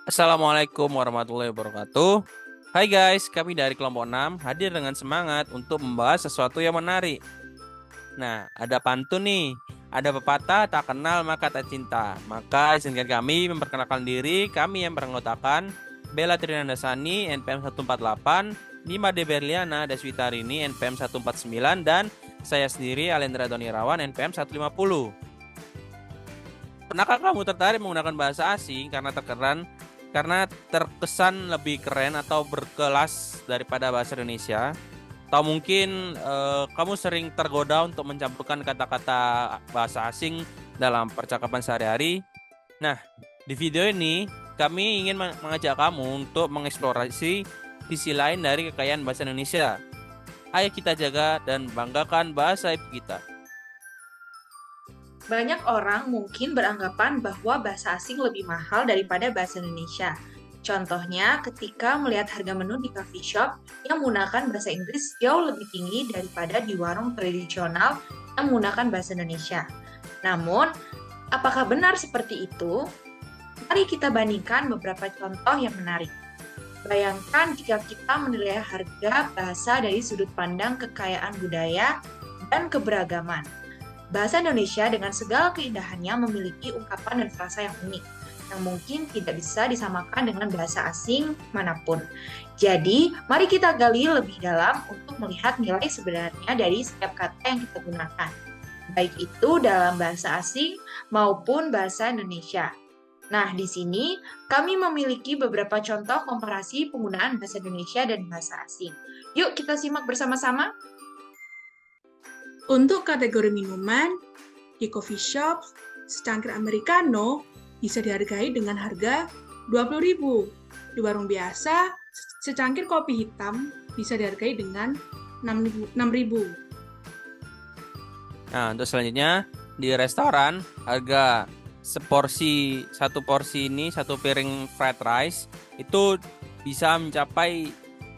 Assalamualaikum warahmatullahi wabarakatuh. Hai guys, kami dari kelompok 6 hadir dengan semangat untuk membahas sesuatu yang menarik. Nah, ada pantun nih. Ada pepatah tak kenal maka tak cinta. Maka izinkan kami memperkenalkan diri. Kami yang beranggotakan Bella Trinandasani NPM 148, Nima De Berliana Deswitarini NPM 149, dan saya sendiri Alendra Donirawan NPM 150. Pernahkah kamu tertarik menggunakan bahasa asing karena terkesan lebih keren atau berkelas daripada bahasa Indonesia? Atau mungkin kamu sering tergoda untuk mencampurkan kata-kata bahasa asing dalam percakapan sehari-hari? Nah, di video ini kami ingin mengajak kamu untuk mengeksplorasi sisi lain dari kekayaan bahasa Indonesia. Ayo kita jaga dan banggakan bahasa ibu kita. Banyak orang mungkin beranggapan bahwa bahasa asing lebih mahal daripada bahasa Indonesia. Contohnya, ketika melihat harga menu di coffee shop yang menggunakan bahasa Inggris jauh lebih tinggi daripada di warung tradisional yang menggunakan bahasa Indonesia. Namun, apakah benar seperti itu? Mari kita bandingkan beberapa contoh yang menarik. Bayangkan jika kita menilai harga bahasa dari sudut pandang kekayaan budaya dan keberagaman. Bahasa Indonesia dengan segala keindahannya memiliki ungkapan dan frasa yang unik, yang mungkin tidak bisa disamakan dengan bahasa asing manapun. Jadi, mari kita gali lebih dalam untuk melihat nilai sebenarnya dari setiap kata yang kita gunakan, baik itu dalam bahasa asing maupun bahasa Indonesia. Nah, di sini kami memiliki beberapa contoh komparasi penggunaan bahasa Indonesia dan bahasa asing. Yuk kita simak bersama-sama. Untuk kategori minuman, di coffee shop, secangkir americano bisa dihargai dengan harga 20.000. Di warung biasa, secangkir kopi hitam bisa dihargai dengan 6.000. Nah, untuk selanjutnya di restoran harga satu porsi ini, satu piring fried rice itu bisa mencapai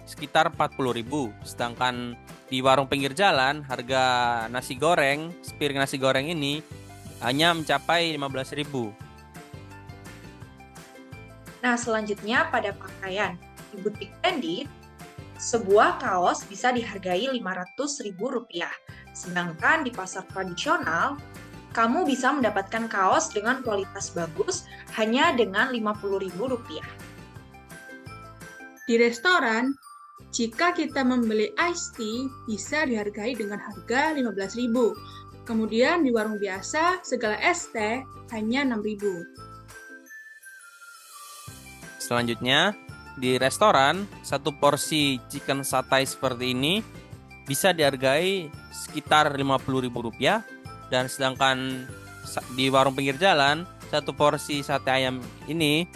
sekitar 40.000. Sedangkan di warung pinggir jalan harga sepiring nasi goreng ini hanya mencapai 15.000. Nah, selanjutnya pada pakaian. Di butik branded, sebuah kaos bisa dihargai Rp500.000. Sedangkan di pasar tradisional, kamu bisa mendapatkan kaos dengan kualitas bagus hanya dengan Rp50.000. Di restoran, jika kita membeli iced tea, bisa dihargai dengan harga 15.000. Kemudian di warung biasa, segala es teh hanya 6.000. Selanjutnya, di restoran, satu porsi chicken satay seperti ini bisa dihargai sekitar Rp50.000. Dan sedangkan di warung pinggir jalan, satu porsi sate ayam ini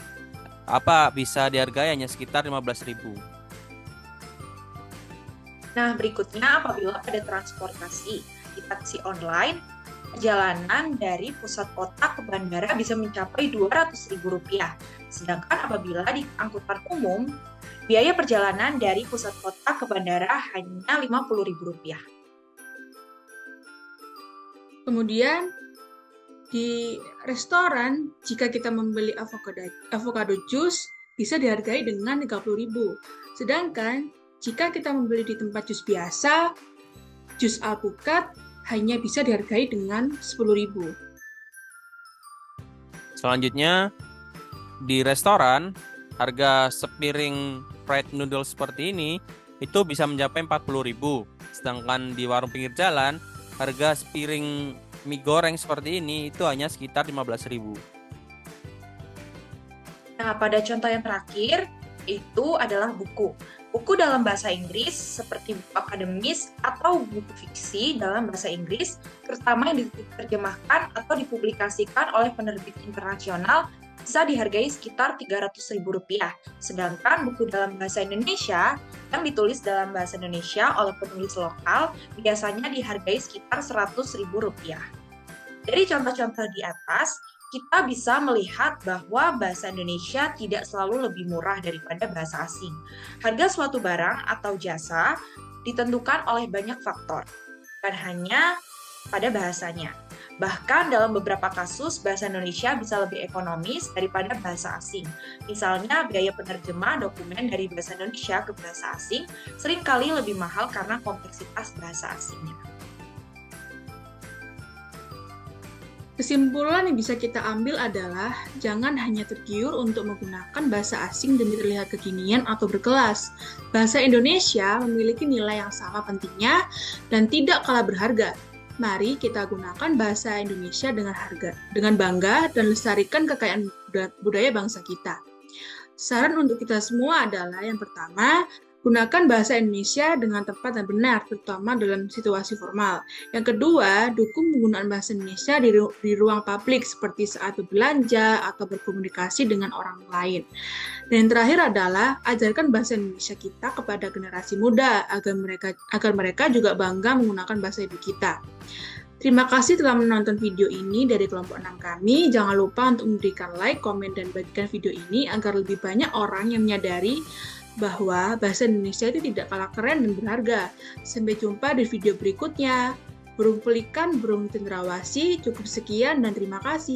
bisa dihargai hanya sekitar 15.000. Nah, berikutnya apabila pada transportasi di taksi online, perjalanan dari pusat kota ke bandara bisa mencapai Rp200.000. Sedangkan apabila di angkutan umum, biaya perjalanan dari pusat kota ke bandara hanya Rp50.000. Kemudian di restoran, jika kita membeli avocado juice, bisa dihargai dengan Rp30.000. Sedangkan jika kita membeli di tempat jus biasa, jus alpukat hanya bisa dihargai dengan Rp10.000. Selanjutnya, di restoran, harga sepiring fried noodle seperti ini itu bisa mencapai Rp40.000. Sedangkan di warung pinggir jalan, harga sepiring mie goreng seperti ini itu hanya sekitar Rp15.000. Nah, pada contoh yang terakhir, itu adalah buku. Buku dalam bahasa Inggris seperti buku akademis atau buku fiksi dalam bahasa Inggris, terutama yang diterjemahkan atau dipublikasikan oleh penerbit internasional, bisa dihargai sekitar Rp300.000. Sedangkan buku dalam bahasa Indonesia yang ditulis dalam bahasa Indonesia oleh penulis lokal biasanya dihargai sekitar Rp100.000. Dari contoh-contoh di atas, kita bisa melihat bahwa bahasa Indonesia tidak selalu lebih murah daripada bahasa asing. Harga suatu barang atau jasa ditentukan oleh banyak faktor, bukan hanya pada bahasanya. Bahkan dalam beberapa kasus, bahasa Indonesia bisa lebih ekonomis daripada bahasa asing. Misalnya, biaya penerjemah dokumen dari bahasa Indonesia ke bahasa asing seringkali lebih mahal karena kompleksitas bahasa asingnya. Kesimpulan yang bisa kita ambil adalah jangan hanya tergiur untuk menggunakan bahasa asing demi terlihat kekinian atau berkelas. Bahasa Indonesia memiliki nilai yang sama pentingnya dan tidak kalah berharga. Mari kita gunakan bahasa Indonesia dengan bangga dan lestarikan kekayaan budaya bangsa kita. Saran untuk kita semua adalah yang pertama, gunakan bahasa Indonesia dengan tepat dan benar, terutama dalam situasi formal. Yang kedua, dukung penggunaan bahasa Indonesia di ruang publik seperti saat berbelanja atau berkomunikasi dengan orang lain. Dan yang terakhir adalah ajarkan bahasa Indonesia kita kepada generasi muda agar mereka juga bangga menggunakan bahasa ibu kita. Terima kasih telah menonton video ini dari kelompok 6 kami. Jangan lupa untuk memberikan like, komen, dan bagikan video ini agar lebih banyak orang yang menyadari bahwa bahasa Indonesia itu tidak kalah keren dan berharga. Sampai jumpa di video berikutnya. Burung pelikan, burung cendrawasih, cukup sekian dan terima kasih.